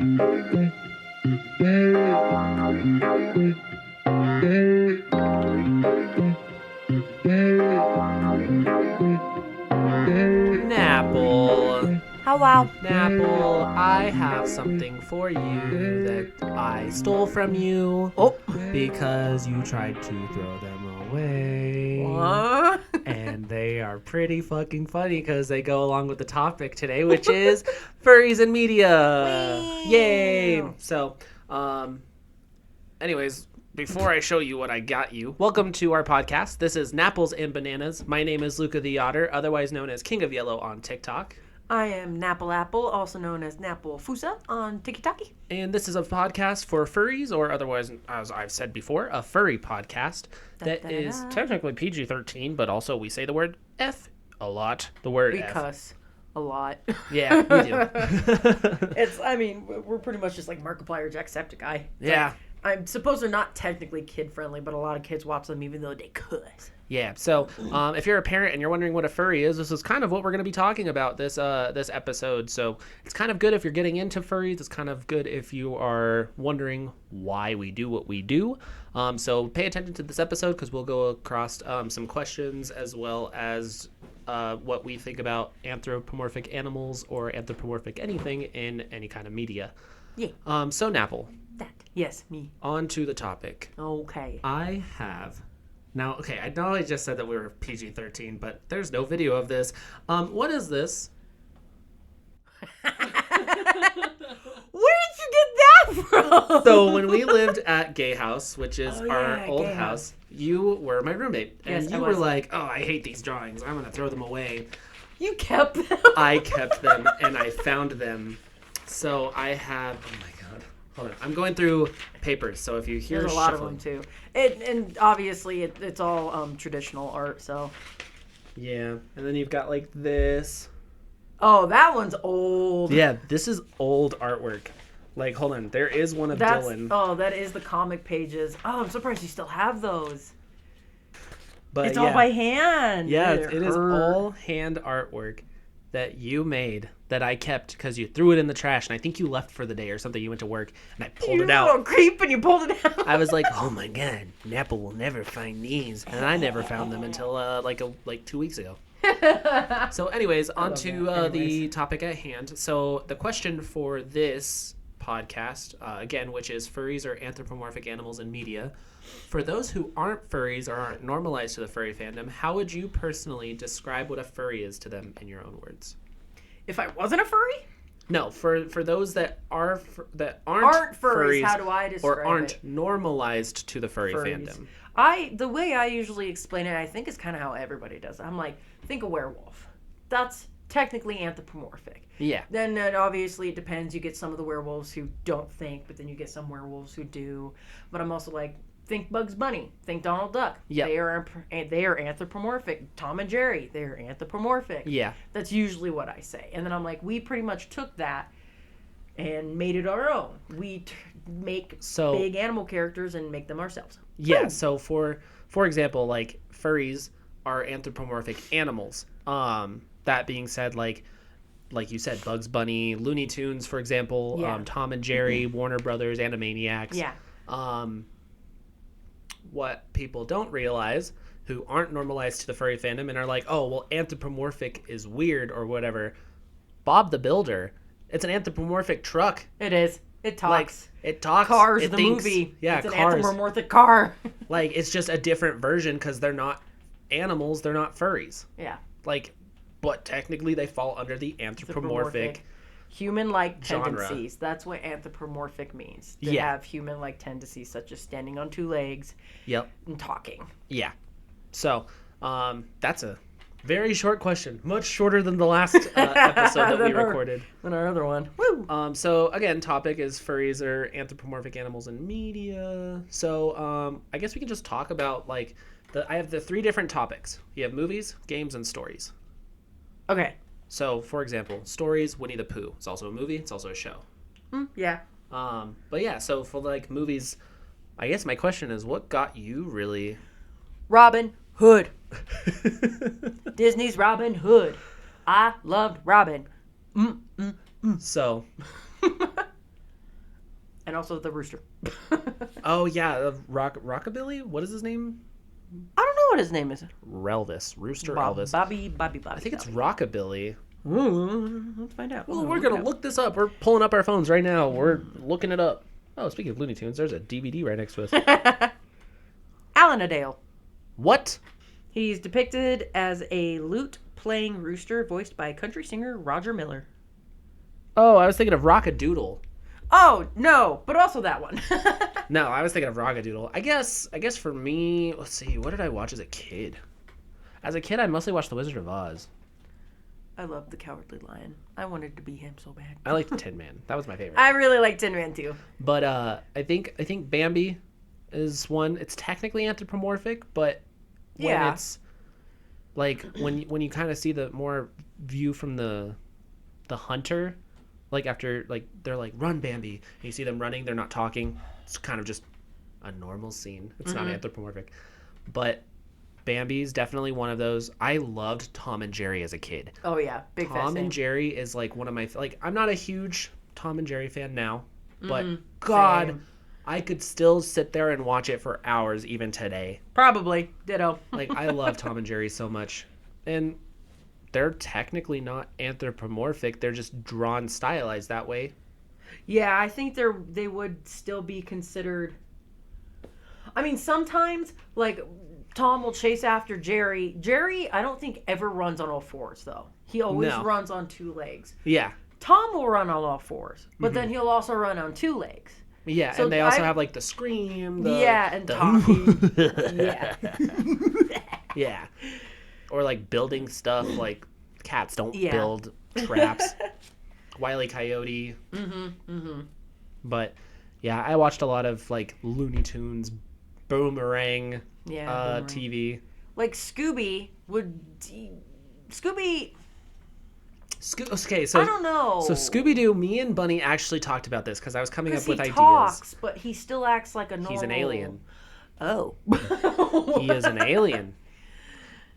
Napple. Hello. Napple, I have something for you that I stole from you Oh. because you tried to throw them away. What? And they are pretty fucking funny because they go along with the topic today, which is furries and media. Whee! Yay! So, anyways, before I show you what I got you, welcome to our podcast. This is Napples and Bananas. My name is Luca the Otter, otherwise known as King of Yellow on TikTok. I am Napple Apple, also known as Napple Fusa on TikTok. And this is a podcast for furries, or otherwise, as I've said before, a furry podcast that is technically PG-13, but also we say the word F a lot. The word We F. cuss a lot. Yeah, we do. We're pretty much just like Markiplier Jacksepticeye. Yeah. I suppose they're not technically kid-friendly, but a lot of kids watch them even though they cuss. Yeah, so if you're a parent and you're wondering what a furry is, this is kind of what we're going to be talking about this episode. So it's kind of good if you're getting into furries. It's kind of good if you are wondering why we do what we do. So pay attention to this episode because we'll go across some questions as well as what we think about anthropomorphic animals or anthropomorphic anything in any kind of media. Yeah. So Napple. That. Yes, me. On to the topic. Okay. I have... Now, okay, I know I just said that we were PG-13, but there's no video of this. What is this? Where did you get that from? So when we lived at Gay House, which is our old Gay house, you were my roommate. And Yes, you I were was. like, oh, I hate these drawings. I'm going to throw them away. You kept them. I kept them, and I found them. So I have... Oh, my God. Hold on. I'm going through papers, so if you hear There's a lot shuffling, of them, too. And obviously, it's all traditional art, so... Yeah, and then you've got, like, this... Oh, that one's old. Yeah, this is old artwork. Like, hold on. There is one of Dylan. Oh, that is the comic pages. Oh, I'm surprised you still have those. But It's all by hand. Yeah, It it is hurt. all hand artwork that you made that I kept because you threw it in the trash. And I think you left for the day or something. You went to work and I pulled You it out. little creep, and you pulled it out. I was like, oh my God, Napple will never find these. And I never found them until like 2 weeks ago. So anyways, on to the topic at hand. So the question for this podcast, again, which is furries or anthropomorphic animals in media. For those who aren't furries or aren't normalized to the furry fandom, how would you personally describe what a furry is to them in your own words? If I wasn't a furry? No, for those that aren't furries, how do I describe or aren't it? normalized to the furry Furries. fandom? The way I usually explain it, I think is kind of how everybody does it. I'm like, think a werewolf. That's technically anthropomorphic. Yeah. Then obviously it depends. You get some of the werewolves who don't think, but then you get some werewolves who do. But I'm also like, think Bugs Bunny. Think Donald Duck. Yep. They are anthropomorphic. Tom and Jerry, they're anthropomorphic. Yeah. That's usually what I say. And then I'm like, we pretty much took that and made it our own. We make big animal characters and make them ourselves. Yeah. So for example, like furries are anthropomorphic animals. That being said, like you said, Bugs Bunny, Looney Tunes, for example, Yeah. Tom and Jerry, Warner Brothers, Animaniacs. Yeah. What people don't realize, who aren't normalized to the furry fandom and are like, oh, well, anthropomorphic is weird or whatever. Bob the Builder, it's an anthropomorphic truck. It is. It talks. Like, it talks. Cars, it the thinks. movie. Yeah, it's an Cars. anthropomorphic car. Like, it's just a different version because they're not animals. They're not furries. Yeah. Like, but technically they fall under the anthropomorphic. Human-like genre. tendencies. That's what anthropomorphic means. To Yeah. have human-like tendencies such as standing on two legs Yep. and talking. Yeah. So, that's a very short question. Much shorter than the last episode that we recorded. Than our other one. Woo! So, again, topic is furries or anthropomorphic animals in media. So, I guess we can just talk about, like, I have the 3 different topics. You have movies, games, and stories. Okay. So, for example, stories, Winnie the Pooh. It's also a movie. It's also a show. Yeah. But yeah, so for, like, movies, I guess my question is, what got you really... Robin Hood. Disney's Robin Hood. I loved Robin. So, and also the rooster. Oh yeah, Rockabilly. What is his name? I don't know what his name is. Relvis, Rooster Elvis. Bobby. I think it's Rockabilly. Let's find out. Well, we're gonna look this up. We're pulling up our phones right now. We're looking it up. Oh, speaking of Looney Tunes, there's a DVD right next to us. Alan-a-Dale. What? He's depicted as a lute-playing rooster voiced by country singer Roger Miller. Oh, I was thinking of Rockadoodle. Oh, no, but also that one. No, I was thinking of Rockadoodle. I guess for me, let's see, what did I watch as a kid? As a kid, I mostly watched The Wizard of Oz. I loved The Cowardly Lion. I wanted to be him so bad. I liked Tin Man. That was my favorite. I really liked Tin Man too. But I think Bambi is one. It's technically anthropomorphic, but when it's like when you kind of see the more view from the hunter, like after like they're like run Bambi, and you see them running, they're not talking. It's kind of just a normal scene. It's not anthropomorphic, but Bambi's definitely one of those. I loved Tom and Jerry as a kid. Oh yeah, big fan. Tom and Jerry is like one of my I'm not a huge Tom and Jerry fan now, but God, same. I could still sit there and watch it for hours even today. Probably. Ditto. Like I love Tom and Jerry so much. And they're technically not anthropomorphic. They're just drawn stylized that way. Yeah, I think they would still be considered. I mean, sometimes like Tom will chase after Jerry. Jerry, I don't think ever runs on all fours though. He always runs on two legs. Yeah. Tom will run on all fours, but then he'll also run on two legs. Yeah, so and they also have like the scream. And talking. Yeah. Yeah. Or like building stuff, like cats don't build traps. Wile E. Coyote. But yeah, I watched a lot of like Looney Tunes, Boomerang, Boomerang. TV. Like Scooby would. Okay, so I don't know. So Scooby-Doo, me and Bunny actually talked about this because I was coming up with ideas. He talks, but he still acts like a normal. He's an alien. Oh. He is an alien.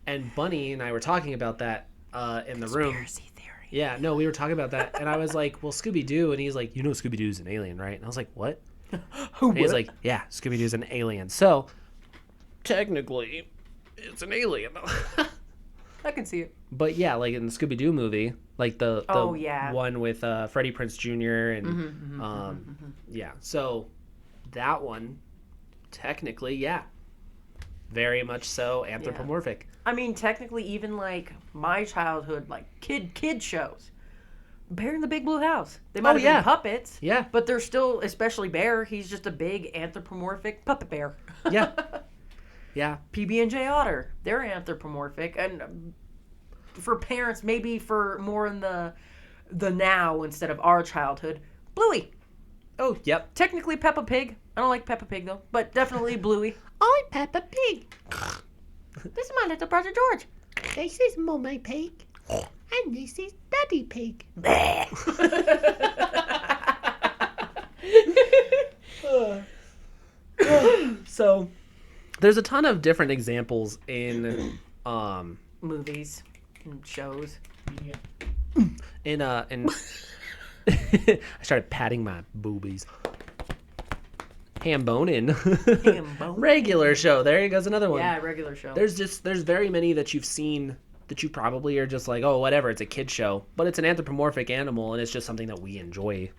And Bunny and I were talking about that in the room. Conspiracy theory. Yeah, no, we were talking about that, and I was like, "Well, Scooby-Doo," and he's like, "You know, Scooby-Doo's an alien, right?" And I was like, "What?" And he's like, "Yeah, Scooby-Doo's an alien." So technically, it's an alien. I can see it. But yeah, like in the Scooby-Doo movie, like the one with Freddie Prinze Jr. and yeah, so that one technically, yeah, very much so anthropomorphic. Yeah. I mean, technically, even like my childhood, like kid shows, Bear in the Big Blue House. They might have been puppets, but they're still, especially Bear. He's just a big anthropomorphic puppet bear. Yeah, yeah. PB&J Otter, they're anthropomorphic, and for parents, maybe for more in the now instead of our childhood, Bluey. Oh, yep. Technically Peppa Pig. I don't like Peppa Pig though, but definitely Bluey. I'm Peppa Pig. This is my little brother George. This is Mummy Pig. And this is Daddy Pig. So, there's a ton of different examples in movies and shows. In I started patting my boobies. Ham-bonin'. Regular show. There goes another one. Yeah, regular show. There's very many that you've seen that you probably are just like, oh, whatever, it's a kid show. But it's an anthropomorphic animal, and it's just something that we enjoy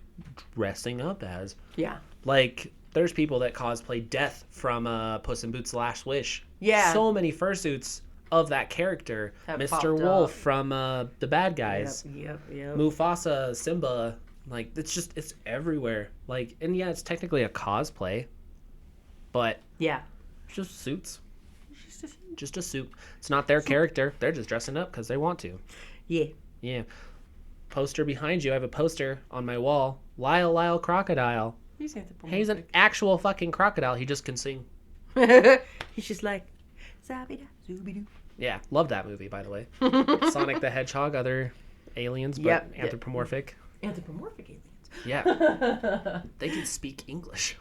dressing up as. Yeah. Like, there's people that cosplay Death from Puss in Boots' Last Wish. Yeah. So many fursuits of that character. Mr. Wolf from The Bad Guys. Yep. Mufasa, Simba. Like, it's everywhere. Like, and yeah, it's technically a cosplay, but yeah, it's just suits. Just a suit. It's not their character. They're just dressing up because they want to. Yeah. Poster behind you. I have a poster on my wall. Lyle Crocodile. He's an actual fucking crocodile. He just can sing. He's just like, Zabida, Zoobidoo. Yeah, love that movie, by the way. Sonic the Hedgehog, other aliens, but anthropomorphic. Anthropomorphic aliens. Yeah. They can speak English.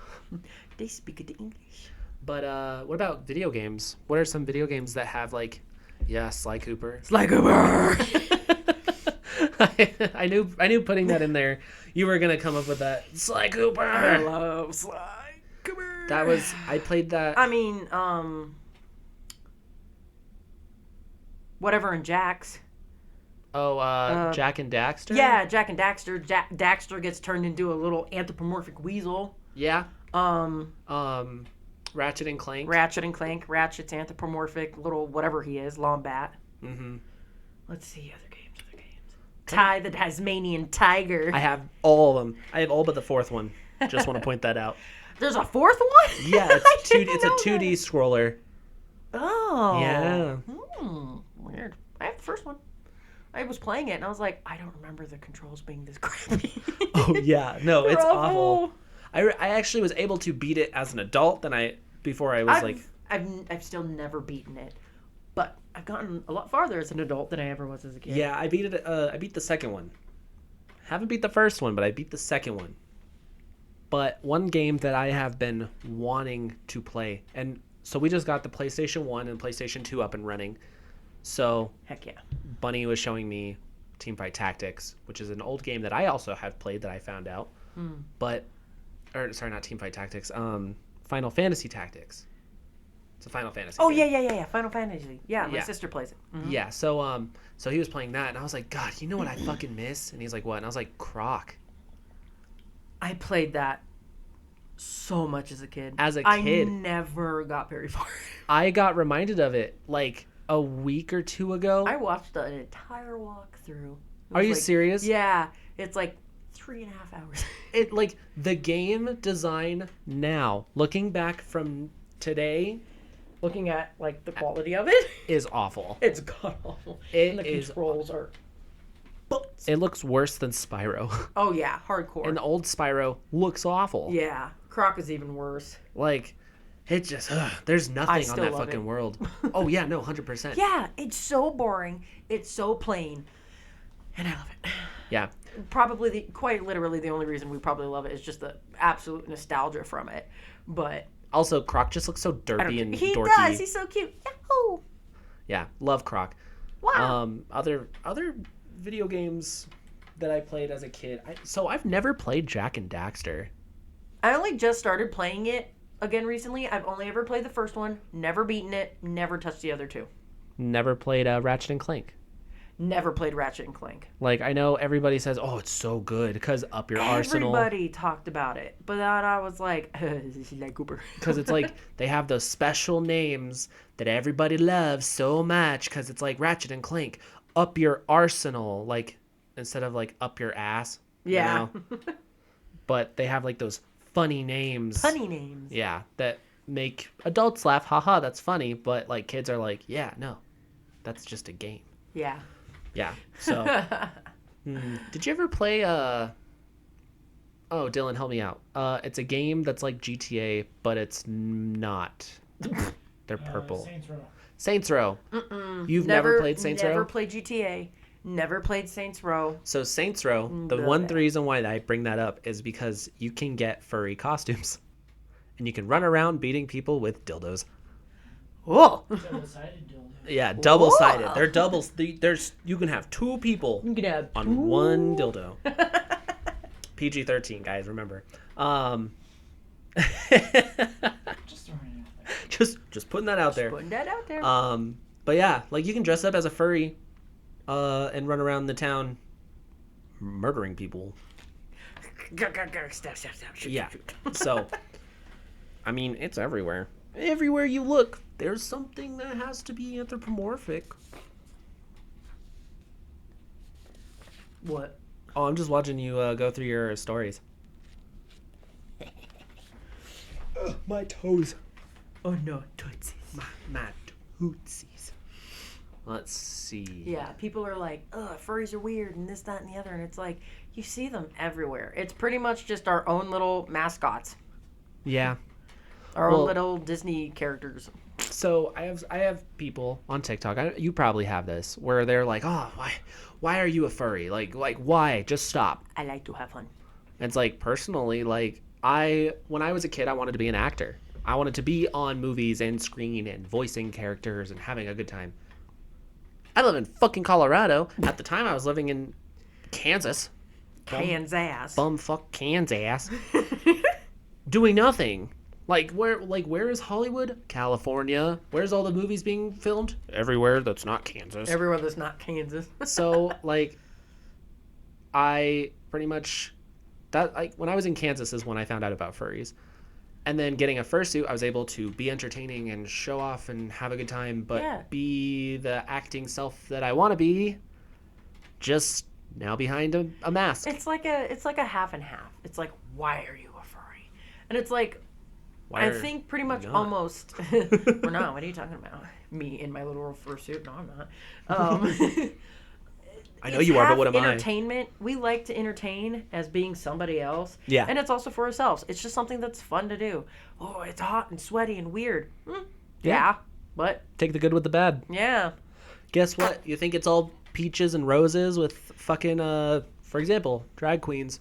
They speak the English. But what about video games? What are some video games that have like, Sly Cooper? Sly Cooper! I knew putting that in there, you were gonna come up with that Sly Cooper. I love Sly Cooper. I played that. I mean, whatever in Jack's. Oh, Jack and Daxter. Yeah, Jack and Daxter. Daxter gets turned into a little anthropomorphic weasel. Yeah. Ratchet and Clank. Ratchet's anthropomorphic little whatever he is, Lombat. Mm-hmm. Let's see other games. Ty the Tasmanian Tiger. I have all of them. I have all but the fourth one. Just want to point that out. There's a fourth one? Yeah, it's a 2D scroller. Oh. Yeah. Weird. I have the first one. I was playing it and I was like, I don't remember the controls being this crappy. Oh yeah, no, it's They're awful. I actually was able to beat it as an adult. Before I was I've still never beaten it, but I've gotten a lot farther as an adult than I ever was as a kid. Yeah, I beat it. I beat the second one. Haven't beat the first one, but I beat the second one. But one game that I have been wanting to play, and so we just got the PlayStation 1 and PlayStation 2 up and running. So Heck yeah. Bunny was showing me Teamfight Tactics, which is an old game that I also have played that I found out. But, or sorry, not Teamfight Tactics. Final Fantasy Tactics. It's a Final Fantasy. Oh game. yeah. Final Fantasy. Yeah, my sister plays it. Mm-hmm. Yeah. So he was playing that, and I was like, God, you know what I fucking miss? And he's like, what? And I was like, Croc. I played that so much as a kid. I never got very far. I got reminded of it like a week or two ago. I watched an entire walkthrough. Are you serious? Yeah, it's like 3.5 hours. It like the game design now, looking back from today, Looking at like the quality of it, is awful. it's god awful. It And the is. controls are. It looks worse than Spyro. Oh yeah, hardcore. And the old Spyro looks awful. Yeah, Croc is even worse. Like, it just there's nothing on still that love fucking it. world. Oh yeah, no, 100%. Yeah, it's so boring. It's so plain, and I love it. Yeah. Probably quite literally the only reason we probably love it is just the absolute nostalgia from it. But Also, Croc just looks so I don't derpy care. and He dorky. does. He's so cute. Yahoo! Yeah, love Croc. Wow. Other video games that I played as a kid. So I've never played Jack and Daxter. I only just started playing it again recently. I've only ever played the first one, never beaten it, never touched the other two. Never played Ratchet and Clank. Never played Ratchet and Clank. Like, I know everybody says, oh, it's so good because up your arsenal. Everybody talked about it, but then I was like, like Cooper. Because it's like they have those special names that everybody loves so much because it's like Ratchet and Clank, up your arsenal, like instead of like up your ass. Yeah. You know? But they have like those funny names. Funny names. Yeah, that make adults laugh. Haha, that's funny. But like kids are like, yeah, no, that's just a game. Yeah. Yeah. So, did you ever play? Oh, Dylan, help me out. It's a game that's like GTA, but it's not. They're purple. Saints Row. Saints Row. Mm-mm. You've never played Saints Row? Never played GTA. Never played Saints Row. So Saints Row, the one reason why I bring that up is because you can get furry costumes, and you can run around beating people with dildos. Oh. Double-sided dildo. Yeah, double-sided. They're doubles. There's you can have two people You can have on one dildo. PG-13, guys, remember. Just throwing it out there. Just putting that out there. Putting that out there. But yeah, like you can dress up as a furry, and run around the town, murdering people. Stop. Shoot, Yeah. shoot. So, I mean, it's everywhere. Everywhere you look, there's something that has to be anthropomorphic. What? Oh, I'm just watching you go through your stories. My toes. Oh no, tootsies. My tootsies. Let's see. Yeah, people are like, ugh, furries are weird and this, that, and the other. And it's like, you see them everywhere. It's pretty much just our own little mascots. Yeah. Our own little Disney characters. So I have people on TikTok. You probably have this where they're like, "Oh, why are you a furry? Like why? Just stop." I like to have fun. And it's like personally, like when I was a kid, I wanted to be an actor. I wanted to be on movies and screen and voicing characters and having a good time. I live in fucking Colorado. At the time, I was living in Kansas. Kansas. Bumfuck Kansas. Doing nothing. Where is Hollywood? California. Where's all the movies being filmed? Everywhere that's not Kansas. Everywhere that's not Kansas. So, I pretty much when I was in Kansas is when I found out about furries. And then getting a fursuit, I was able to be entertaining and show off and have a good time, but be the acting self that I want to be, just now behind a mask. It's like a half and half. It's like, why are you a furry? And it's like, I think pretty much almost. We're not. What are you talking about? Me in my little fursuit? No, I'm not. I know you are, but what am I? Entertainment. We like to entertain as being somebody else. Yeah. And it's also for ourselves. It's just something that's fun to do. Oh, it's hot and sweaty and weird. Yeah. But take the good with the bad. Yeah. Guess what? You think it's all peaches and roses with fucking, for example, drag queens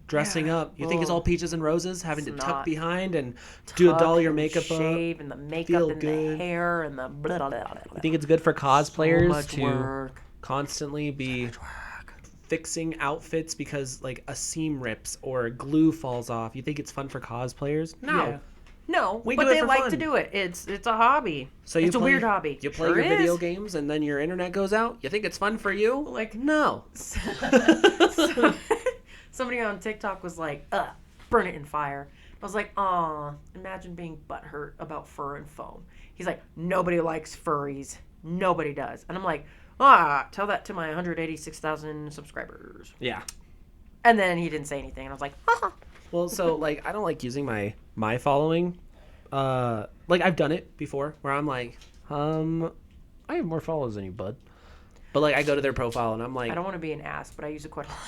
dressing up. You think it's all peaches and roses, having to tuck behind and do a doll your makeup shave up, and the makeup and the hair and the blah, blah, blah, blah. You think it's good for cosplayers to work. Constantly be fixing outfits because a seam rips or glue falls off? You think it's fun for cosplayers? No. Yeah. No, we but do it they for like fun. to do it. It's a hobby. So it's a weird hobby. You play your video games and then your internet goes out? You think it's fun for you? No. Somebody on TikTok was like, burn it in fire. I was like, aw, imagine being butthurt about fur and foam. He's like, nobody likes furries. Nobody does. And I'm like, tell that to my 186,000 subscribers. Yeah. And then he didn't say anything. And I was like, Well, so, I don't like using my following. I've done it before where I'm like, I have more followers than you, bud. But, I go to their profile and I'm like... I don't want to be an ass, but I use it quite a lot.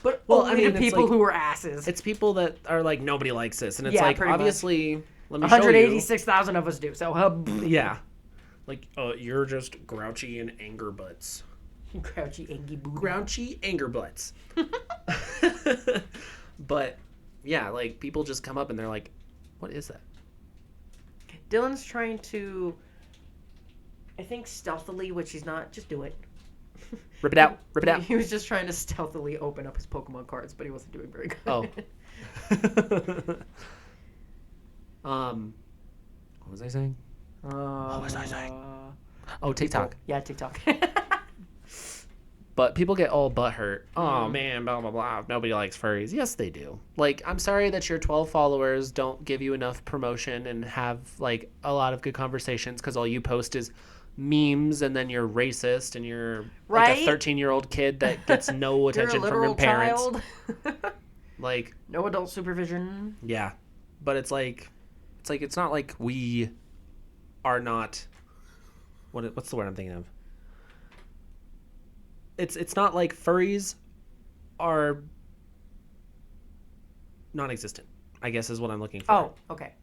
But only to people who are asses. It's people that are like, nobody likes this. And it's obviously, let me 186,000 of us do. So, yeah. You're just grouchy and anger butts. Grouchy, angry booty. Grouchy anger butts. But, yeah, people just come up and they're like, what is that? Dylan's trying to, I think stealthily, which he's not, just do it. Rip it out. Rip it out. He was just trying to stealthily open up his Pokemon cards, but he wasn't doing very good. Oh. What was I saying? What was I saying? Oh, TikTok. Yeah, TikTok. But people get all butthurt. Oh, man, blah, blah, blah. Nobody likes furries. Yes, they do. I'm sorry that your 12 followers don't give you enough promotion and have, a lot of good conversations because all you post is memes and then you're racist and you're a 13-year-old kid that gets no attention from your parents. Child. No adult supervision. Yeah. But it's not like we are not... What's the word I'm thinking of? It's not like furries are non-existent, I guess is what I'm looking for. Oh, okay.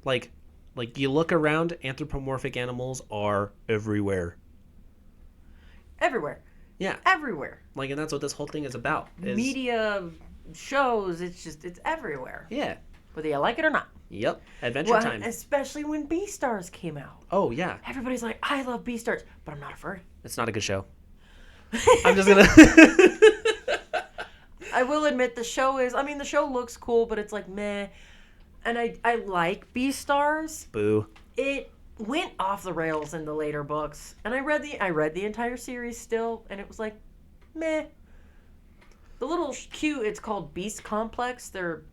You look around, anthropomorphic animals are everywhere. Everywhere. Yeah. Everywhere. And that's what this whole thing is about. Media, shows, it's everywhere. Yeah. Whether you like it or not. Yep. Adventure Time. Especially when Beastars came out. Oh, yeah. Everybody's like, I love Beastars, but I'm not a furry. It's not a good show. I'm just gonna... I will admit the show looks cool, but it's meh. And I like Beastars. Boo. It went off the rails in the later books, and I read the entire series still, and it was meh. The little cute, it's called Beast Complex. They're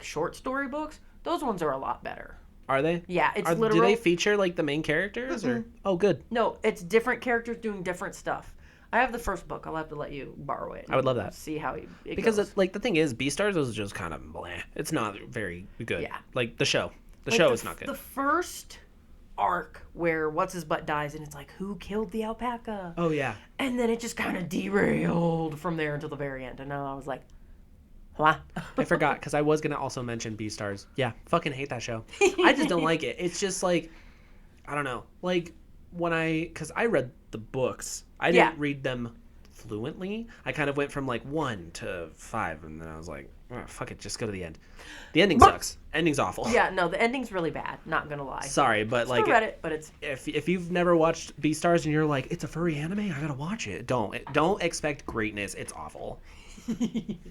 short story books. Those ones are a lot better. Are they? Yeah, literal. Do they feature the main characters or? Oh, good. No, it's different characters doing different stuff. I have the first book. I'll have to let you borrow it. I would love that. See how it because goes. the thing is, Beastars is just kind of bleh. It's not very good. Yeah. The show. The show is not good. The first arc where what's his butt dies and it's who killed the alpaca? Oh yeah. And then it just kind of derailed from there until the very end. And now I was like, what? I forgot because I was gonna also mention Beastars. Yeah, fucking hate that show. I just don't like it. It's just I don't know. Because I read the books, I didn't read them fluently. I kind of went from 1 to 5, and then I was like, oh, fuck it, just go to the end. The ending sucks. Ending's awful. Yeah, no, the ending's really bad. Not gonna lie. Sorry, but I read it, but it's if you've never watched Beastars and you're like, it's a furry anime, I gotta watch it. Don't expect greatness. It's awful.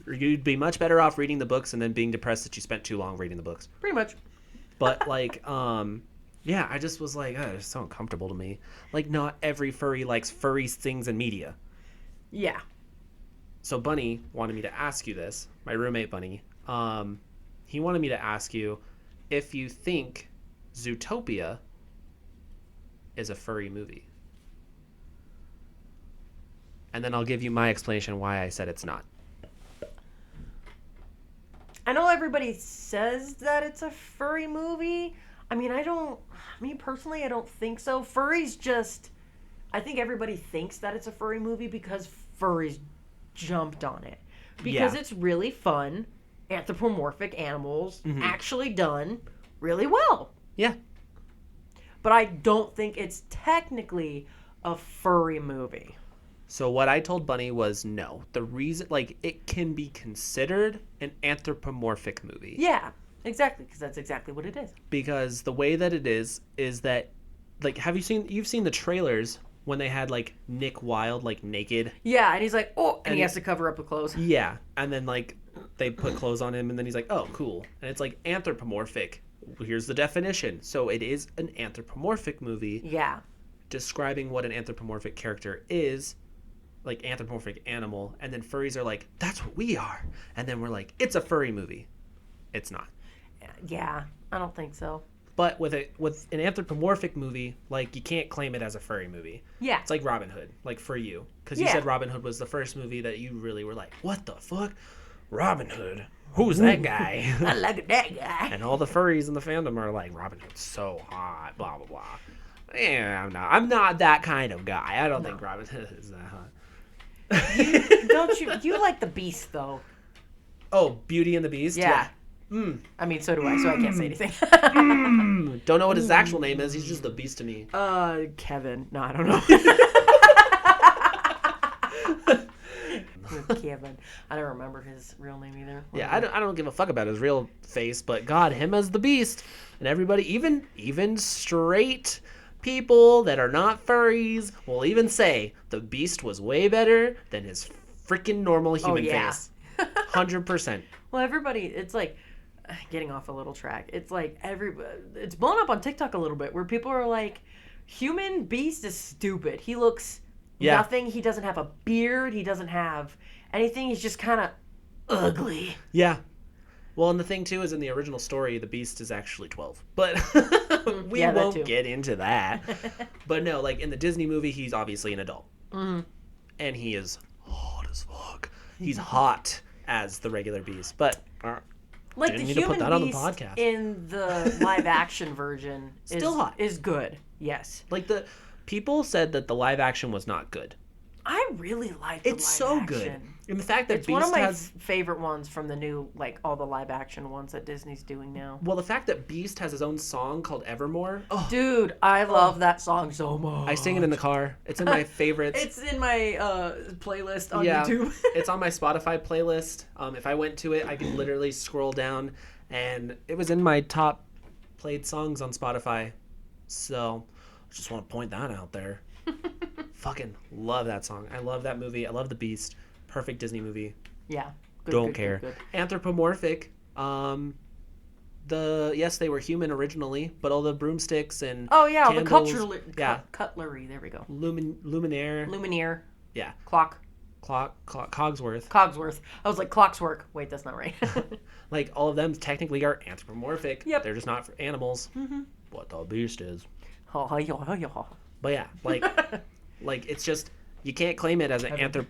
You'd be much better off reading the books and then being depressed that you spent too long reading the books. Pretty much. But like, yeah, I just was like, oh, it's so uncomfortable to me. Like, not every furry likes furry things and media. Yeah. So Bunny wanted me to ask you this, my roommate Bunny. He wanted me to ask you if you think Zootopia is a furry movie. And then I'll give you my explanation why I said it's not. I know everybody says that it's a furry movie. I mean, me personally, I don't think so. Furries just, I think everybody thinks that it's a furry movie because furries jumped on it. Because it's really fun, anthropomorphic animals, actually done really well. Yeah. But I don't think it's technically a furry movie. So what I told Bunny was no. The reason, like, it can be considered an anthropomorphic movie. Yeah, exactly, because that's exactly what it is. Because the way that it is that, like, you've seen the trailers when they had, like, Nick Wilde, like, naked. Yeah, and he's like, oh, and he has to cover up the clothes. Yeah, and then, like, they put clothes on him, and then he's like, oh, cool. And it's like anthropomorphic. Here's the definition. So it is an anthropomorphic movie. Yeah. Describing what an anthropomorphic character is. Like anthropomorphic animal, and then furries are like, that's what we are, and then we're like, it's a furry movie. It's not. Yeah, I don't think so. But with an anthropomorphic movie, like, you can't claim it as a furry movie. Yeah, It's like Robin Hood, like, for you, because you said Robin Hood was the first movie that you really were like, what the fuck, Robin Hood? Who's that guy? I like that guy. And all the furries in the fandom are like, Robin Hood's so hot, blah blah blah. Yeah, I'm not that kind of guy. I don't think Robin Hood is that hot. Don't you like the Beast though? Oh, Beauty and the Beast? Yeah. I mean, so do I, so I can't say anything. Don't know what his actual name is. He's just the Beast to me. Kevin. No, I don't know. Kevin. I don't remember his real name either. Yeah, I don't give a fuck about his real face, but God, him as the Beast. And everybody, even straight people that are not furries will even say the Beast was way better than his freaking normal human face. 100%. Well, everybody, it's like, getting off a little track, it's like it's blown up on TikTok a little bit where people are like, human Beast is stupid. He looks nothing. He doesn't have a beard. He doesn't have anything. He's just kind of ugly. Yeah. Well, and the thing, too, is in the original story, the Beast is actually 12. But we won't get into that. But no, like, in the Disney movie, he's obviously an adult. Mm-hmm. And he is hot as fuck. He's hot as the regular Beast. But like, didn't the need to put human that on the Beast podcast. in the live-action version Still hot. is good. Yes. Like, the people said that the live action was not good. I really like the It's live so action. good. And the fact that It's Beast one of my has... favorite ones from the new, like, all the live action ones that Disney's doing now. Well, the fact that Beast has his own song called Evermore. Oh, Dude, I love that song so much. I sing it in the car. It's in my favorites. It's in my playlist on YouTube. It's on my Spotify playlist. If I went to it, I could literally scroll down, and it was in my top played songs on Spotify. So, I just want to point that out there. Fucking love that song. I love that movie. I love The Beast. Perfect Disney movie. Yeah. Don't care. Anthropomorphic. Yes, they were human originally, but all the broomsticks and candles, cutlery. There we go. Luminaire. Lumineer. Yeah. Cogsworth. Cogsworth. I was like, clockswork. Wait, that's not right. Like, all of them technically are anthropomorphic. Yep. They're just not for animals. Mm-hmm. What the Beast is. Yeah. But yeah, like, like, it's just, you can't claim it as an Kevin.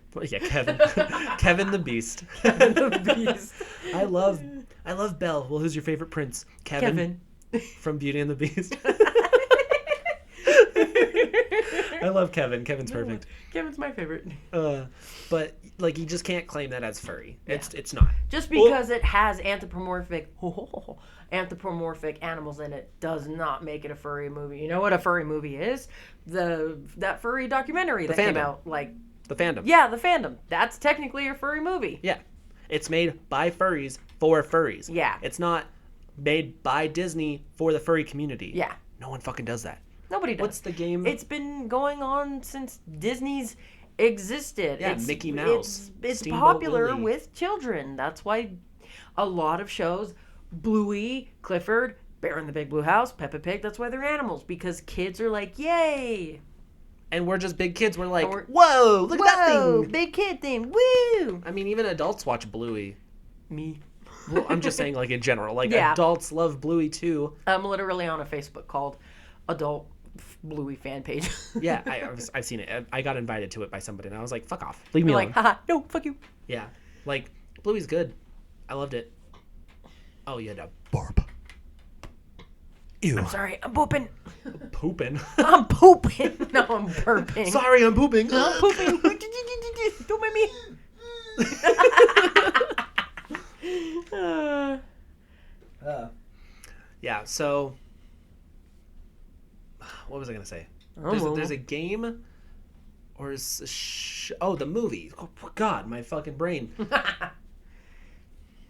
Kevin the Beast. The Beast. I love Belle. Well, who's your favorite prince? Kevin. From Beauty and the Beast. I love Kevin. Kevin's perfect. Kevin's my favorite. But like, you just can't claim that as furry. It's not. Just because it has anthropomorphic animals in it does not make it a furry movie. You know what a furry movie is? That furry documentary that came out, like, the fandom. Yeah, the fandom. That's technically a furry movie. Yeah. It's made by furries for furries. Yeah. It's not made by Disney for the furry community. Yeah. No one fucking does that. Nobody does. What's the game? It's been going on since Disney's existed. Yeah, Mickey Mouse, It's Steamboat popular Willie. with children. That's why a lot of shows, Bluey, Clifford, Bear in the Big Blue House, Peppa Pig, that's why they're animals. Because kids are like, yay! And we're just big kids. We're like, we're- whoa, look at that Whoa, thing. big kid thing, woo! I mean, even adults watch Bluey. Me. Well, I'm just saying, like, in general. Like, Yeah. adults love Bluey, too. I'm literally on a Facebook called Adult Bluey fan page. Yeah, I've seen it. I got invited to it by somebody, and I was like, fuck off. Leave me You're alone. like, haha, no, fuck you. Yeah. Like, Bluey's good. I loved it. Oh, you had to burp. Ew. I'm sorry, I'm pooping. Pooping. I'm pooping. No, I'm burping. Sorry, I'm pooping. I'm pooping. Don't mind me. Yeah, so... What was I going to say? There's a game... Or is... Oh, the movie. Oh, God, my fucking brain.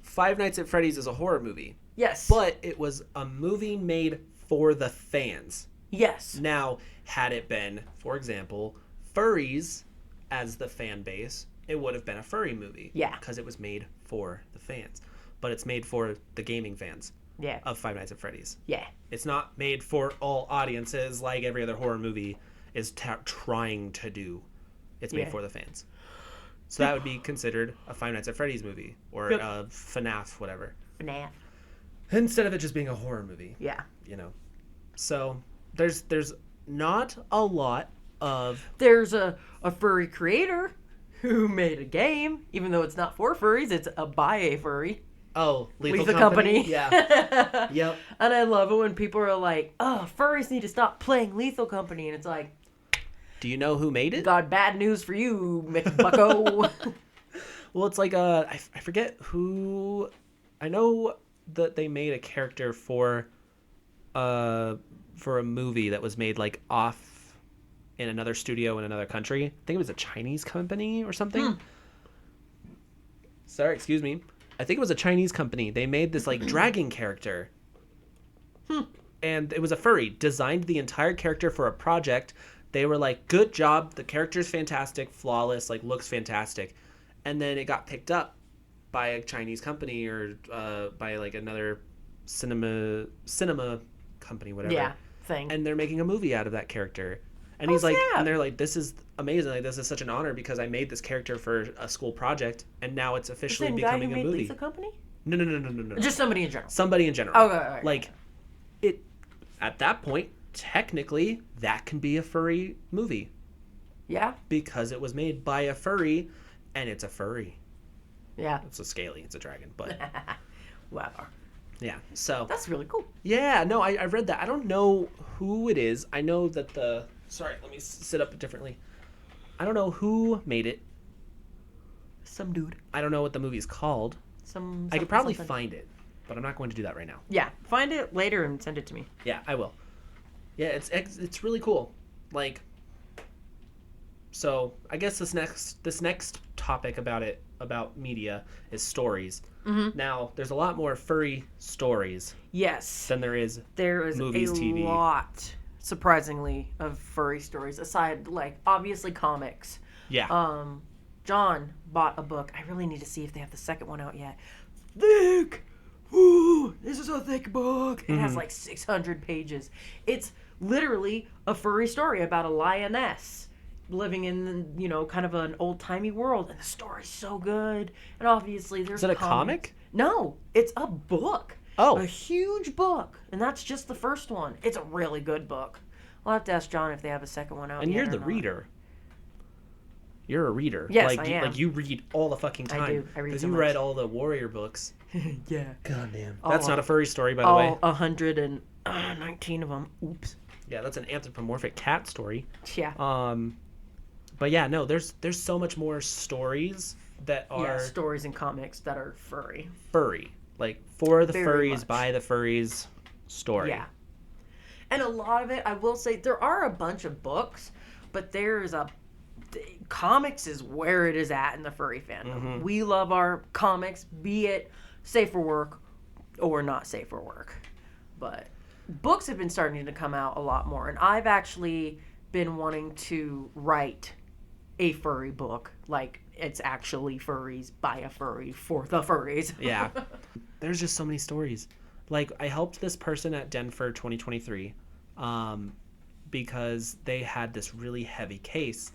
Five Nights at Freddy's is a horror movie. Yes. But it was a movie made for the fans. Yes. Now, had it been, for example, Furries as the fan base, it would have been a furry movie. Yeah. Because it was made for the fans. But it's made for the gaming fans Yeah. of Five Nights at Freddy's. Yeah. It's not made for all audiences like every other horror movie is trying to do. It's made Yeah. for the fans. So that would be considered a Five Nights at Freddy's movie or Yep. a FNAF, whatever. FNAF. Instead of it just being a horror movie, Yeah. you know. So there's not a lot of There's a furry creator who made a game, even though it's not for furries, it's by a furry. Lethal Lethal Company. Company. Yeah. Yep. And I love it when people are like, oh, furries need to stop playing Lethal Company. And it's like, Do you know who made it? got bad news for you, McBucko. Well, it's like I forget who. I know that they made a character for a movie that was made like off in another studio in another country. I think it was a Chinese company or something. Sorry, excuse me. I think it was a Chinese company. They made this like dragon character. And it was a furry. Designed the entire character for a project. They were like, good job. The character's fantastic, flawless, like looks fantastic. And then it got picked up by a Chinese company or by like another cinema company, whatever. Yeah, thing. And they're making a movie out of that character. And Oh, he's like, snap. and they're like, this is amazing. Like, this is such an honor because I made this character for a school project, and now it's The officially same guy who becoming a made movie. Lethal Company? No. Just somebody in general. Somebody in general. Okay, all right. Like, it at that point, technically, that can be a furry movie Yeah, because it was made by a furry, and it's a furry. yeah. It's a scaly. It's a dragon, but Whatever. yeah. So That's really cool. yeah, no, I read that. I don't know who it is. I know that the. Sorry, let me sit up differently. I don't know who made it. Some dude. I don't know what the movie's called. I could probably find it, but I'm not going to do that right now. Yeah, find it later and send it to me. Yeah, I will. Yeah, it's really cool. Like, so I guess this next topic about media is stories. Mm-hmm. Now, there's a lot more furry stories Yes. than there is. There is Movies, a TV. lot, surprisingly, of furry stories, aside, like, obviously comics. Yeah. John bought a book. I really need to see if they have the second one out yet. Thick! Ooh, this is a thick book. It has like 600 pages. It's literally a furry story about a lioness living in, kind of an old-timey world. And the story's so good. And obviously there's Is it a comics. comic? No, it's a book. Oh. A huge book. And that's just the first one. It's a really good book. I'll have to ask John if they have a second one out And yet you're or the not. reader. You're a reader. Yes, like, I am. Like, you read all the fucking time. I do. I read Because so you much. read all the warrior books. Yeah. God damn. All That's of not a them. furry story, by the way. All 119 of them. Oops. Yeah, that's an anthropomorphic cat story. Yeah. But yeah, no, there's so much more stories that are Yeah, stories and comics that are furry. furry. Like, for the Very furries, much. by the furries story. Yeah. And a lot of it, I will say, there are a bunch of books, but comics is where it is at in the furry fandom. Mm-hmm. We love our comics, be it safe for work or not safe for work. But books have been starting to come out a lot more, and I've actually been wanting to write a furry book. Like, it's actually furries by a furry for the furries. Yeah. There's just so many stories. Like, I helped this person at Denver 2023 because they had this really heavy case.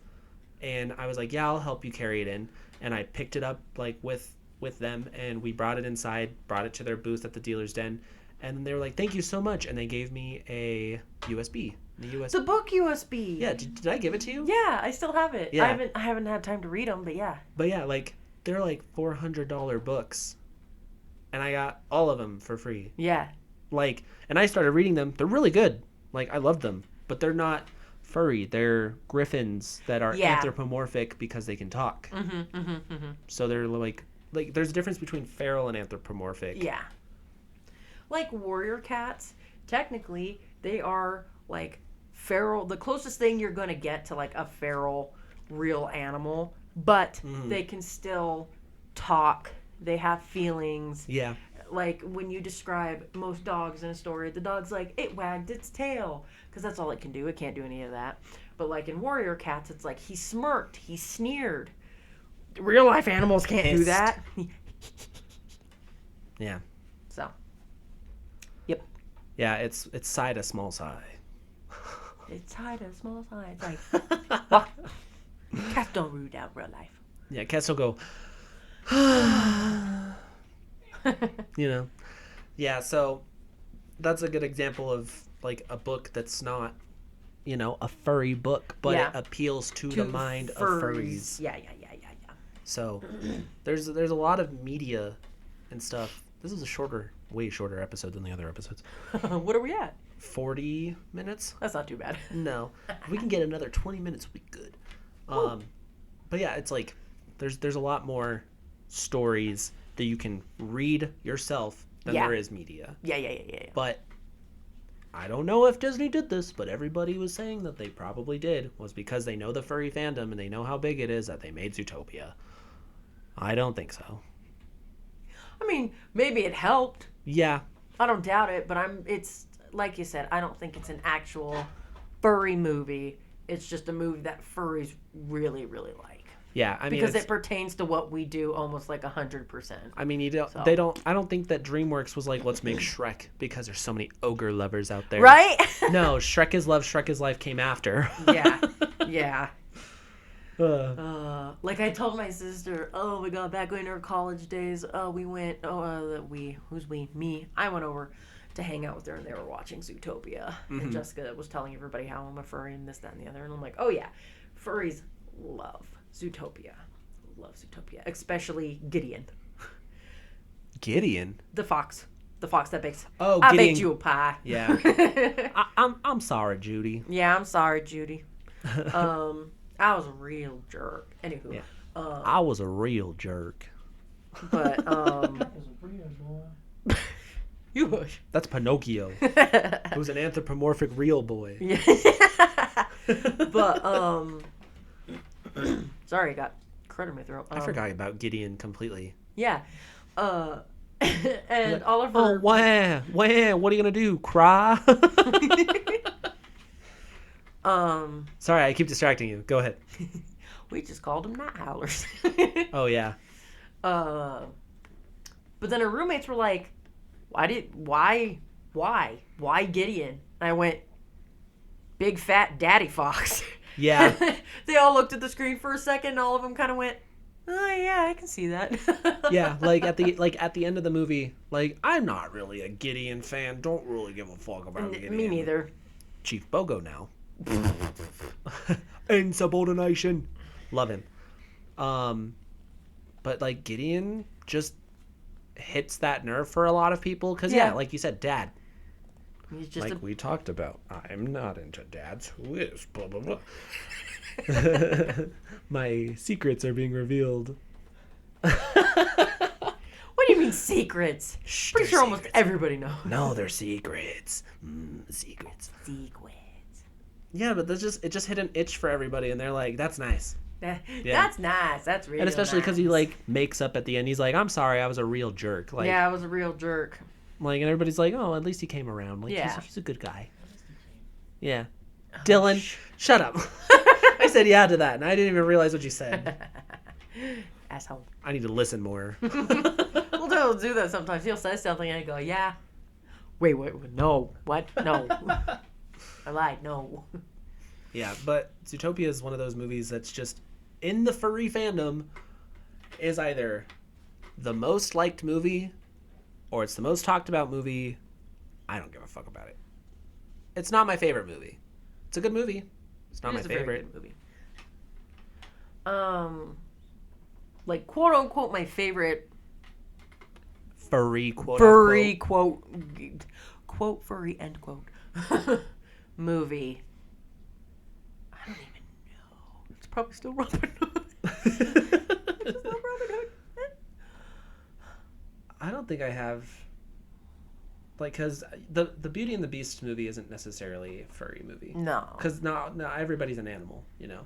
And I was like, yeah, I'll help you carry it in. And I picked it up, like, with them, and we brought it inside, brought it to their booth at the dealer's den. And they were like, thank you so much. And they gave me a USB. The book USB. Yeah, did I give it to you? Yeah, I still have it. Yeah. I haven't had time to read them, but yeah. But yeah, like, they're like $400 books. And I got all of them for free. Yeah. Like, and I started reading them. They're really good. Like, I love them. But they're not furry. They're griffins that are anthropomorphic because they can talk. So they're like there's a difference between feral and anthropomorphic. Yeah. Like warrior cats, technically, they are like feral. The closest thing you're going to get to like a feral real animal, but they can still talk. They have feelings. Yeah. Like when you describe most dogs in a story, the dog's like, it wagged its tail, because that's all it can do. It can't do any of that. But like in warrior cats, it's like he smirked, he sneered. Real life animals can't do that. Yeah. So. Yep. Yeah, it's sigh to small sigh. It's high to small sigh. It's like, what? Cats don't root out real life. Yeah, cats will go, you know. Yeah, so that's a good example of like a book that's not, you know, a furry book, but it appeals to the mind of furries. Yeah. So there's a lot of media and stuff. This is way shorter episode than the other episodes. What are we at? 40 minutes? That's not too bad. No. If we can get another 20 minutes, we'll be good. But yeah, it's like there's a lot more stories that you can read yourself than there is media. Yeah. But I don't know if Disney did this, but everybody was saying that they probably did, was because they know the furry fandom and they know how big it is that they made Zootopia. I don't think so. I mean, maybe it helped. Yeah. I don't doubt it, but it's like you said, I don't think it's an actual furry movie. It's just a movie that furries really, really like. Yeah, I mean, because it pertains to what we do almost like 100%. I mean, I don't think that DreamWorks was like, let's make Shrek because there's so many ogre lovers out there. Right? No, Shrek is Love, Shrek is Life came after. Yeah. Like I told my sister, oh my god, back in her college days, we went, who's we? Me. I went over to hang out with her and they were watching Zootopia. And Jessica was telling everybody how I'm a furry and this, that, and the other. And I'm like, oh yeah, furries love Zootopia. Love Zootopia. Especially Gideon. Gideon? The fox. The fox that bakes. Oh, I Gideon. baked you a pie. Yeah. I'm sorry, Judy. Yeah, I'm sorry, Judy. I was a real jerk. Anywho. Yeah. I was a real jerk. But, Is a real boy. you hush. That's Pinocchio. Who's an anthropomorphic real boy. Yeah. But, sorry, I got crud in my throat. I forgot about Gideon completely. Yeah. And Like, Oliver. Oh, wah, what are you gonna do? Cry? Sorry, I keep distracting you. Go ahead. We just called them night howlers. Oh yeah. But then her roommates were like, why Gideon? And I went, big fat daddy fox. Yeah. They all looked at the screen for a second and all of them kind of went, oh yeah, I can see that. Yeah, like at the end of the movie, like I'm not really a Gideon fan. Don't really give a fuck about Gideon. Me neither. Chief Bogo now. Insubordination. Love him. But like Gideon just hits that nerve for a lot of people because like you said, dad. He's just like we talked about, I'm not into dads. Who is? Blah blah blah. My secrets are being revealed. What do you mean secrets? Shh, Pretty sure almost secrets. everybody knows. No, they're secrets. Secrets. Secrets. Yeah, but it just hit an itch for everybody, and they're like, "That's nice." That's nice. That's really And especially because nice. he like makes up at the end. He's like, "I'm sorry, I was a real jerk." Like, yeah, I was a real jerk. Like, and everybody's like, "Oh, at least he came around. Like, Yeah. he's a good guy." Yeah. Dylan, shut up. I said yeah to that, and I didn't even realize what you said. Asshole. I need to listen more. We'll do that sometimes. He'll say something and I go, yeah. Wait, no. What? No. I lied. No. Yeah, but Zootopia is one of those movies that's just, in the furry fandom, is either the most liked movie or it's the most talked about movie. I don't give a fuck about it. It's not my favorite movie. It's a good movie. It's not my favorite. Very good movie. Like, quote unquote, my favorite Furry, quote furry, unquote. quote, furry, end quote, movie. I don't even know. It's probably still Robin Hood. It's not Robin Hood. I don't think I have, like, because the Beauty and the Beast movie isn't necessarily a furry movie. No. Because no, everybody's an animal, you know.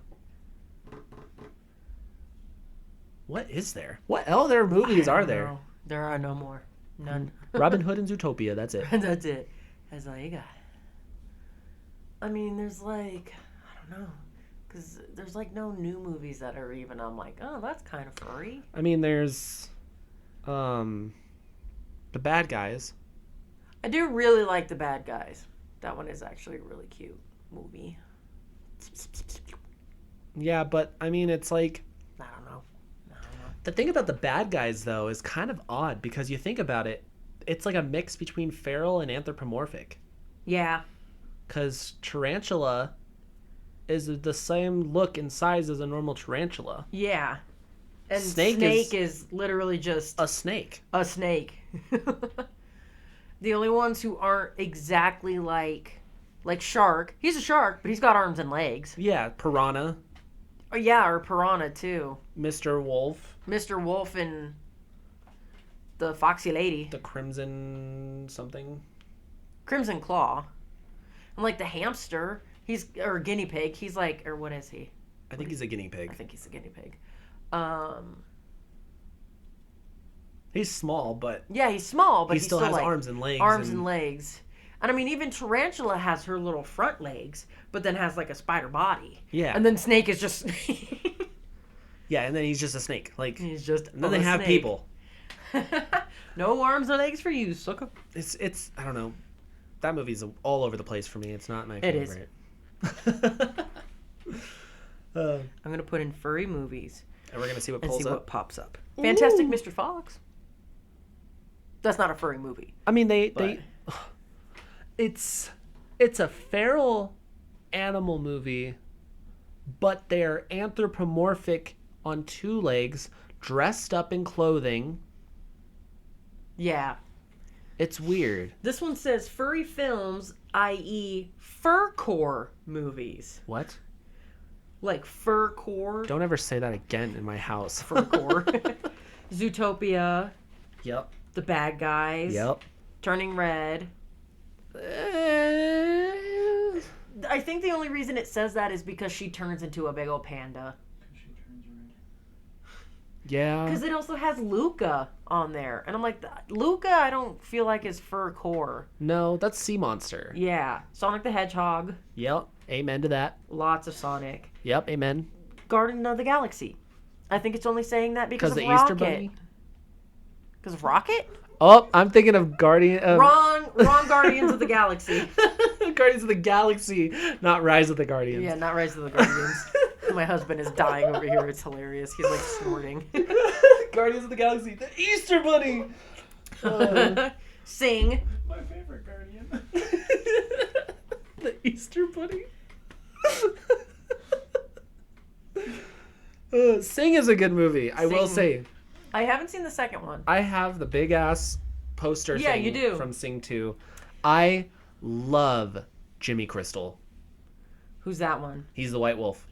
What is there? What other movies are there? No, there are no more. None. Robin Hood and Zootopia, that's it. That's it. That's all you got. I mean, there's like, I don't know. Because there's like no new movies that are even, I'm like, oh, that's kind of furry. I mean, there's The Bad Guys. I do really like The Bad Guys. That one is actually a really cute movie. Yeah, but I mean, it's like, I don't know. the thing about The Bad Guys, though, is kind of odd because you think about it, it's like a mix between feral and anthropomorphic. Yeah. Because tarantula is the same look and size as a normal tarantula. Yeah. And Snake is literally just A snake. a snake. The only ones who aren't exactly like shark. He's a shark, but he's got arms and legs. Yeah, piranha, Oh, yeah, or piranha too. Mr. Wolf, Mr. Wolf and the Foxy Lady. the crimson something. Crimson Claw. And like the hamster, or guinea pig, he's like, or what is he? I think he's a guinea I pig. think he's a guinea pig. He's small, but Yeah, he's small, but he still has like, arms and legs. arms and legs. And I mean, even tarantula has her little front legs, but then has like a spider body. Yeah. And then snake is just Yeah, and then he's just a snake. Like, he's just. and then they have snake. people. No arms or legs for you, sucker. It's I don't know. That movie's all over the place for me. It's not my It is. favorite. I'm gonna put in furry movies And we're gonna see what and pulls see up. what pops up. Fantastic Ooh. Mr. Fox. That's not a furry movie. I mean, they But- it's a feral animal movie, but they're anthropomorphic on two legs, dressed up in clothing. Yeah. It's weird. This one says furry films, i.e., furcore movies. What? Like furcore. Don't ever say that again in my house. Furcore. Zootopia. Yep. The Bad Guys. Yep. Turning Red. I think the only reason it says that is because she turns into a big old panda. She turns red. Yeah. Because it also has Luca on there. And I'm like, Luca, I don't feel like is furcore. No, that's Sea Monster. Yeah. Sonic the Hedgehog. Yep. Amen to that. Lots of Sonic. Yep. Amen. Guardian of the Galaxy. I think it's only saying that because of the Rocket. Easter Bunny. Because of Rocket? Oh, I'm thinking of Guardian. Wrong Guardians of the Galaxy. Guardians of the Galaxy, not Rise of the Guardians. Yeah, not Rise of the Guardians. My husband is dying over here. It's hilarious. He's like snorting. Guardians of the Galaxy, the Easter Bunny. Sing. My favorite guardian. The Easter Bunny. Sing is a good movie. I will Sing. say. I haven't seen the second one. I have the big ass poster Yeah, thing you do. from Sing 2. I love Jimmy Crystal. Who's that one? He's the White Wolf.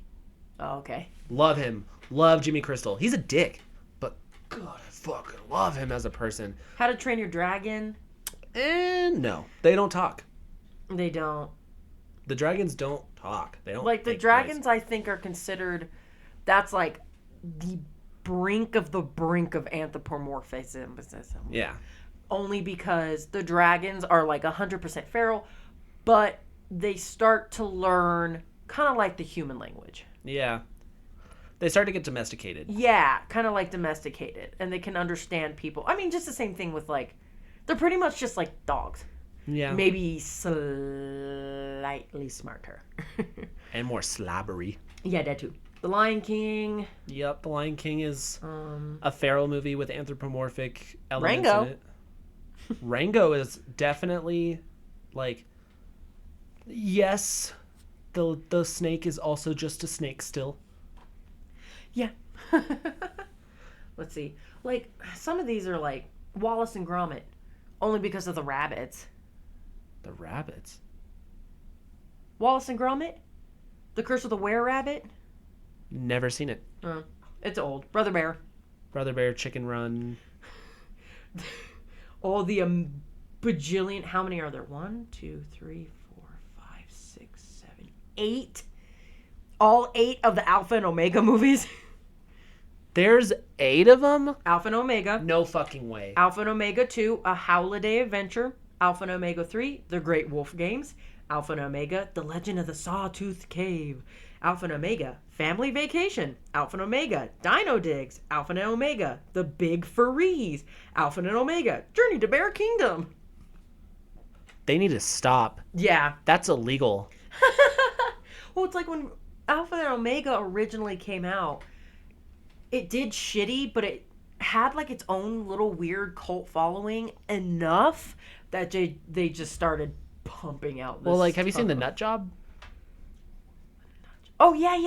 Oh, okay. Love him. Love Jimmy Crystal. He's a dick, but God, I fucking love him as a person. How to Train Your Dragon? And no, they don't talk. They don't. The dragons don't talk. They don't Like, the make dragons, noise. I think, are considered... That's, like, the brink of anthropomorphism. Yeah. Only because the dragons are, like, 100% feral, but they start to learn kind of like the human language. Yeah. They start to get domesticated. Yeah, kind of like domesticated, and they can understand people. I mean, just the same thing with like, they're pretty much just like dogs. Yeah. Maybe slightly smarter. And more slobbery. Yeah, that too. The Lion King. Yep, The Lion King is a feral movie with anthropomorphic elements Rango. in it. Rango is definitely like, yes, the snake is also just a snake still. Yeah. Let's see. Like, some of these are like Wallace and Gromit, only because of the rabbits. The rabbits. Wallace and Gromit? The Curse of the Were-Rabbit? Never seen it. It's old. Brother Bear. Brother Bear, Chicken Run. Oh, the bajillion. How many are there? 1, 2, 3, 4, 5, 6, 7, 8. All 8 of the Alpha and Omega movies. There's 8 of them? Alpha and Omega. No fucking way. Alpha and Omega 2, A Holiday Adventure. Alpha and Omega 3, The Great Wolf Games. Alpha and Omega, The Legend of the Sawtooth Cave. Alpha and Omega, Family Vacation. Alpha and Omega, Dino Digs. Alpha and Omega, The Big Furries. Alpha and Omega, Journey to Bear Kingdom. They need to stop. Yeah. That's illegal. Well, it's like when Alpha and Omega originally came out, it did shitty, but it had like its own little weird cult following enough that they just started pumping out this Well, like, have you seen The stuff. Nut Job? Oh, yeah.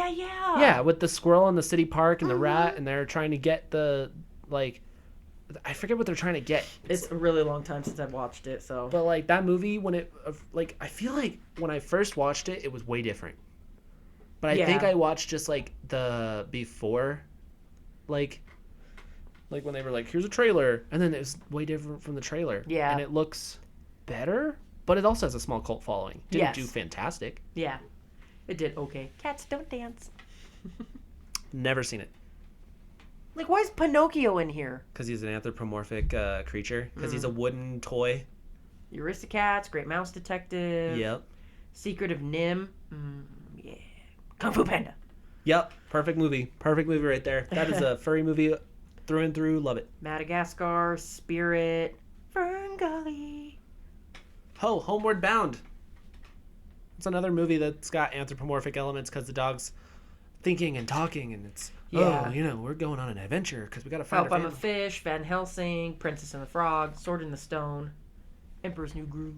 Yeah, with the squirrel in the city park and the rat, and they're trying to get the, like, I forget what they're trying to get. It's a really long time since I've watched it, so. But, like, that movie, when it, like, I feel like when I first watched it, it was way different. But I think I watched just, like, the before, like when they were like, here's a trailer, and then it was way different from the trailer. Yeah. And it looks better, but it also has a small cult following. Didn't Yes. do fantastic. Yeah. It did okay. Cats don't dance. Never seen it. Like, why is Pinocchio in here? Because he's an anthropomorphic creature. Because he's a wooden toy. The Aristocats, Great Mouse Detective. Yep. Secret of Nim. Yeah. Kung Fu Panda. Yep. Perfect movie. Perfect movie right there. That is a furry movie through and through. Love it. Madagascar, Spirit, Fern Gully. Oh, Homeward Bound. It's another movie that's got anthropomorphic elements because the dog's thinking and talking, and it's, Yeah. we're going on an adventure because we got to find Help, our I'm a family. Fish, Van Helsing, Princess and the Frog, Sword in the Stone, Emperor's New Groove.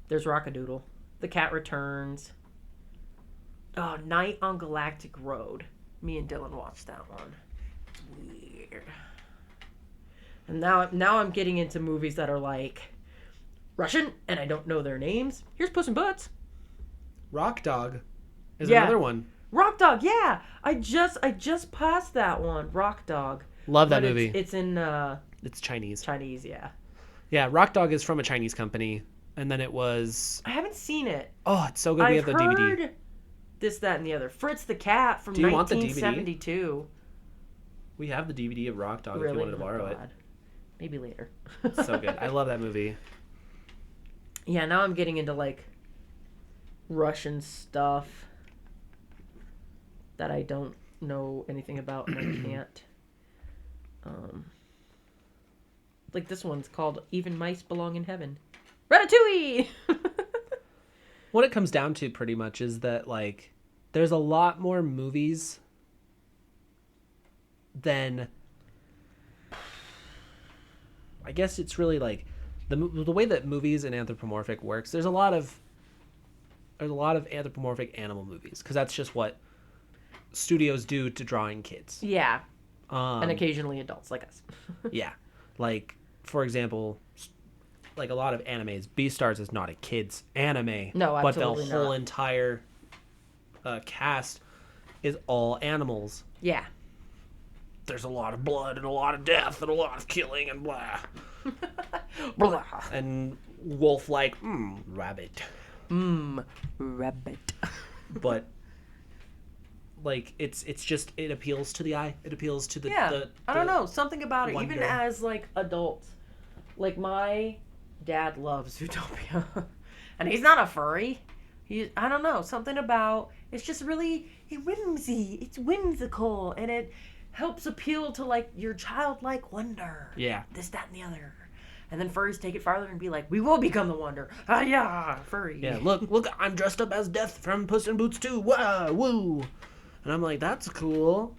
There's Rockadoodle. The Cat Returns. Oh, Night on Galactic Road. Me and Dylan watched that one. It's weird. And now I'm getting into movies that are like Russian, and I don't know their names. Here's Puss in Boots. Rock Dog is Yeah. another one. Rock Dog, yeah. I just passed that one. Rock Dog. Love that But movie. It's in It's Chinese. Chinese, yeah. Yeah, Rock Dog is from a Chinese company, and then it was, I haven't seen it. oh, it's so good. We have the DVD. heard this, that, and the other. Fritz the Cat from Do you want the DVD? 1972. We have the DVD of Rock Dog if you wanted to borrow it. Maybe later. It's so good. I love that movie. Yeah, now I'm getting into like Russian stuff that I don't know anything about and I can't. Like this one's called Even Mice Belong in Heaven. Ratatouille! What it comes down to pretty much is that, like, there's a lot more movies than, I guess it's really like the way that movies and anthropomorphic works. There's a lot of anthropomorphic animal movies because that's just what studios do to draw in kids. Yeah, And and occasionally adults like us. yeah, like for example, like a lot of animes, Beastars is not a kids anime. No, but the absolutely whole not. entire cast is all animals. Yeah. There's a lot of blood and a lot of death and a lot of killing and blah. Blah. And wolf like rabbit, Rabbit. but like it's just, it appeals to the eye. It appeals to the Yeah, I don't know, something about it. wonder. Even as like adults, like my dad loves Zootopia, and he's not a furry, I don't know, something about it's just really whimsy. It's whimsical, and it helps appeal to like your childlike wonder. Yeah. This, that, and the other. And then furries take it farther and be like, we will become the wonder. Ah, yeah, furry. Yeah, look, I'm dressed up as Death from Puss in Boots 2. Wow, woo. And I'm like, that's cool.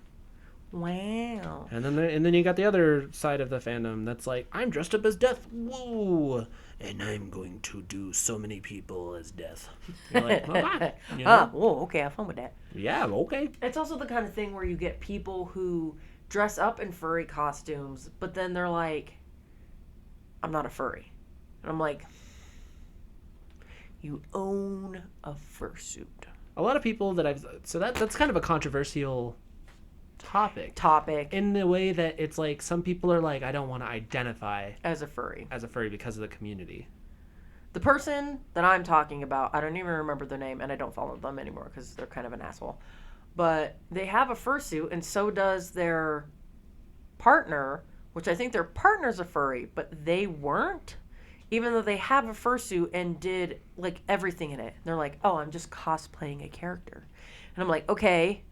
Wow. And then you got the other side of the fandom that's like, I'm dressed up as Death. Woo. And I'm going to do so many people as Death. You're like, okay. You know? Okay, have fun with that. Yeah, okay. It's also the kind of thing where you get people who dress up in furry costumes, but then they're like, I'm not a furry. And I'm like, you own a fursuit. A lot of people that that's kind of a controversial topic. In the way that it's like, some people are like, I don't want to identify as a furry because of the community. The person that I'm talking about, I don't even remember their name, and I don't follow them anymore because they're kind of an asshole. But they have a fursuit, and so does their partner, which I think their partner's a furry, but they weren't, even though they have a fursuit and did like everything in it. And they're like, oh, I'm just cosplaying a character. And I'm like, okay,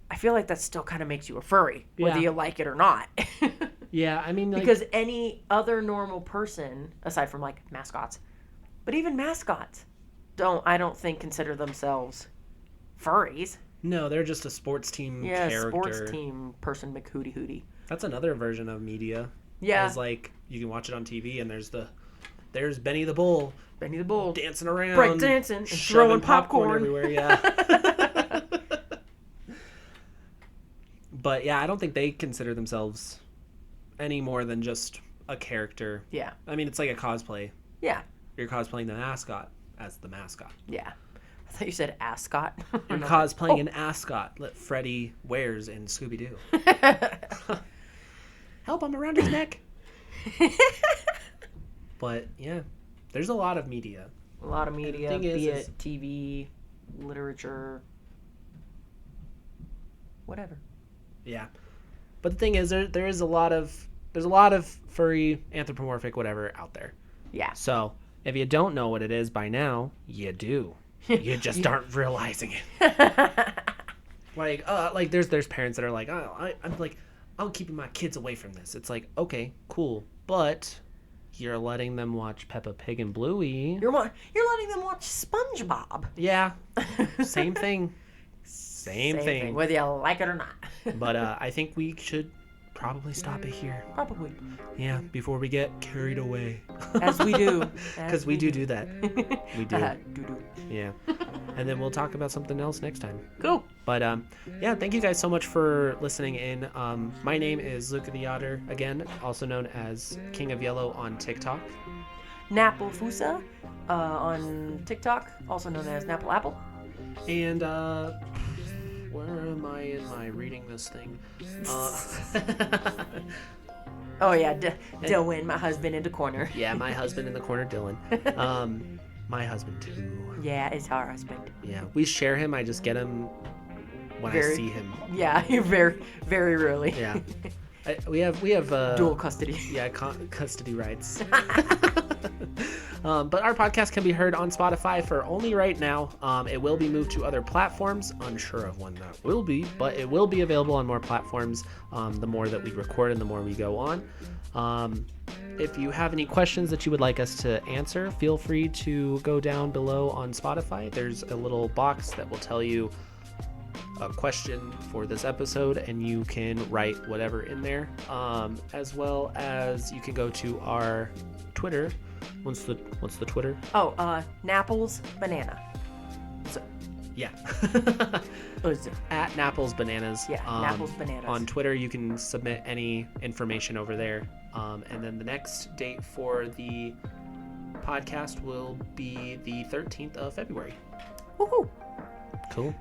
I feel like that still kind of makes you a furry, whether you like it or not. Yeah, I mean, like, because any other normal person, aside from like mascots, but even mascots I don't think consider themselves furries. No, they're just a sports team character. Sports team person McHootie. That's another version of media. Yeah. It's like, you can watch it on TV and there's Benny the Bull. Benny the Bull. Dancing around. Break dancing and throwing popcorn everywhere, yeah. But yeah, I don't think they consider themselves any more than just a character. Yeah. I mean, it's like a cosplay. Yeah. You're cosplaying the mascot as the mascot. Yeah. I thought you said ascot. You're cosplaying an ascot that Freddy wears in Scooby-Doo. Help, I'm around his neck. But yeah, there's a lot of media. A lot of media, thing be is it TV, literature, whatever. Yeah. But the thing is, there's a lot of furry, anthropomorphic, whatever out there. Yeah. So if you don't know what it is by now, you do. You just aren't realizing it. Like there's parents that are like, oh, I'm like, I'm keeping my kids away from this. It's like, okay, cool, but you're letting them watch Peppa Pig and Bluey. You're letting them watch SpongeBob. Yeah. Same thing. Same thing. Whether you like it or not. But I think we should probably stop it here. Probably. Yeah, before we get carried away. As we do. Because we do that. We do. Doo-doo. Yeah. And then we'll talk about something else next time. Cool. But yeah, thank you guys so much for listening in. My name is Luca the Otter, again, also known as King of Yellow on TikTok. Napple Fusa on TikTok, also known as Napple Apple. And where am I in my reading this thing? Oh yeah, Dylan, my husband in the corner. Yeah, my husband in the corner, Dylan. My husband too. Yeah, it's our husband. Yeah, we share him. I just get him when I see him. Yeah, very, very rarely. Yeah, we have dual custody. Yeah, custody rights. But our podcast can be heard on Spotify for only right now. It will be moved to other platforms. Unsure of when that will be, but it will be available on more platforms the more that we record and the more we go on. If you have any questions that you would like us to answer, feel free to go down below on Spotify. There's a little box that will tell you a question for this episode, and you can write whatever in there, as well as you can go to our Twitter. What's the Twitter? Oh, Napples Banana. So, yeah. is it? At Napples Bananas. Yeah, Napples Bananas. On Twitter, you can submit any information over there. And then the next date for the podcast will be the 13th of February. Woohoo! Cool.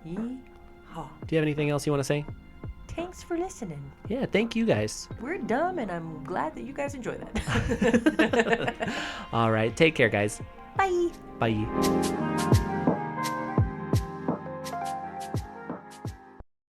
Yeehaw. Do you have anything else you want to say? Thanks for listening. Yeah, thank you guys. We're dumb, and I'm glad that you guys enjoy that. All right, take care, guys. Bye. Bye.